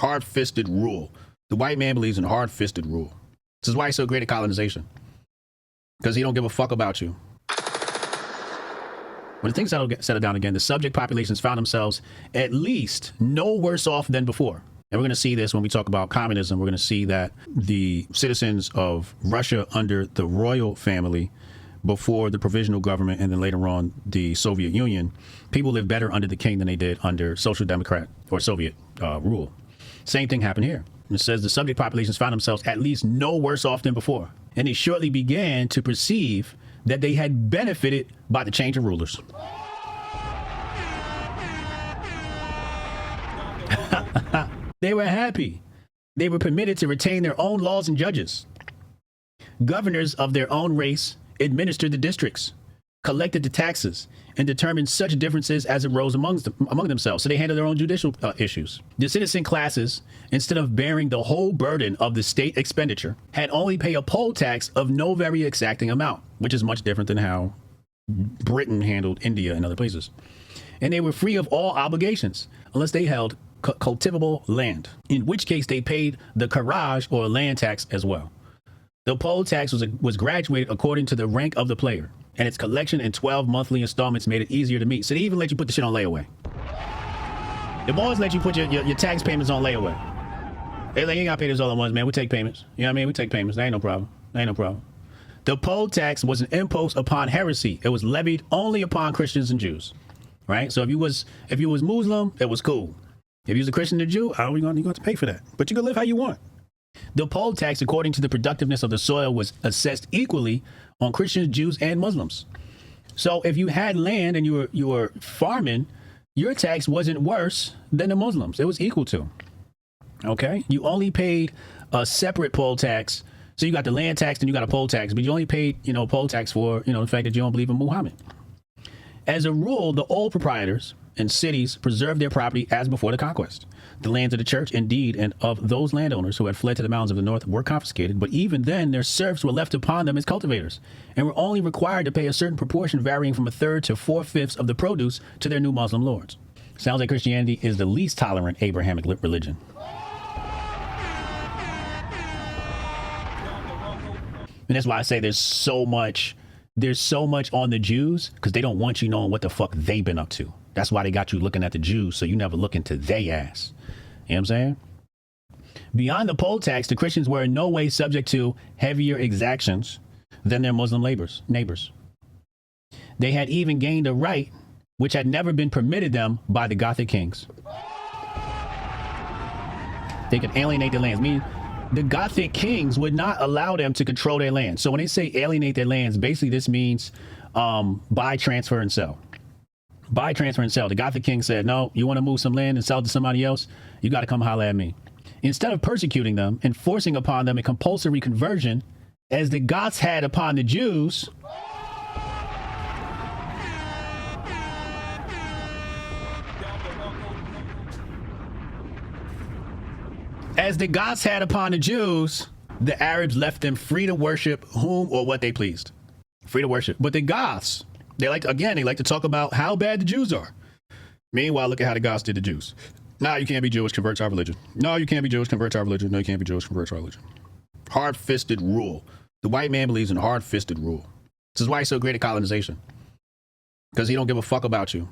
Hard-fisted rule. The white man believes in hard-fisted rule. This is why he's so great at colonization. Because he don't give a fuck about you. When things settle down again, the subject populations found themselves at least no worse off than before. And we're going to see this when we talk about communism. We're going to see that the citizens of Russia under the royal family, before the provisional government, and then later on the Soviet Union, people lived better under the king than they did under social democrat or Soviet rule. Same thing happened here. It says the subject populations found themselves at least no worse off than before. And they shortly began to perceive that they had benefited by the change of rulers. They were happy. They were permitted to retain their own laws and judges. Governors of their own race administered the districts, collected the taxes, and determined such differences as arose among themselves. So they handled their own judicial issues. The citizen classes, instead of bearing the whole burden of the state expenditure, had only pay a poll tax of no very exacting amount, which is much different than how Britain handled India and other places. And they were free of all obligations, unless they held cultivable land, in which case they paid the kharaj or land tax as well. The poll tax was graduated according to the rank of the player, and its collection in 12 monthly installments made it easier to meet. So they even let you put the shit on layaway. The boys let you put your tax payments on layaway. They like, you ain't got to pay this all at once, man. We take payments. You know what I mean? We take payments. That ain't no problem. That ain't no problem. The poll tax was an impost upon heresy. It was levied only upon Christians and Jews, right? So if you was Muslim, it was cool. If you was a Christian or Jew, you're going to have to pay for that. But you can live how you want. The poll tax, according to the productiveness of the soil, was assessed equally on Christians, Jews, and Muslims. So if you had land and you were farming, your tax wasn't worse than the Muslims. It was equal to. Okay? You only paid a separate poll tax. So you got the land tax and you got a poll tax, but you only paid, poll tax for, the fact that you don't believe in Muhammad. As a rule, the old proprietors and cities preserved their property as before the conquest. The lands of the church, indeed, and of those landowners who had fled to the mountains of the north were confiscated, but even then their serfs were left upon them as cultivators, and were only required to pay a certain proportion varying from 1/3 to 4/5 of the produce to their new Muslim lords. Sounds like Christianity is the least tolerant Abrahamic religion. And that's why I say there's so much on the Jews, because they don't want you knowing what the fuck they've been up to. That's why they got you looking at the Jews, so you never look into they ass. You know what I'm saying? Beyond the poll tax, the Christians were in no way subject to heavier exactions than their Muslim neighbors. They had even gained a right which had never been permitted them by the Gothic kings. They could alienate their lands. Meaning, the Gothic kings would not allow them to control their land. So when they say alienate their lands, basically this means buy, transfer, and sell. Buy, transfer, and sell. The Gothic king said, no, you want to move some land and sell it to somebody else? You got to come holler at me. Instead of persecuting them and forcing upon them a compulsory conversion, as the Goths had upon the Jews, the Arabs left them free to worship whom or what they pleased. Free to worship. But the Goths, they like to talk about how bad the Jews are. Meanwhile, look at how the Goths did the Jews. No, you can't be Jewish, convert to our religion. No, you can't be Jewish, convert to our religion. No, you can't be Jewish, convert to our religion. Hard-fisted rule. The white man believes in hard-fisted rule. This is why he's so great at colonization. Because he don't give a fuck about you.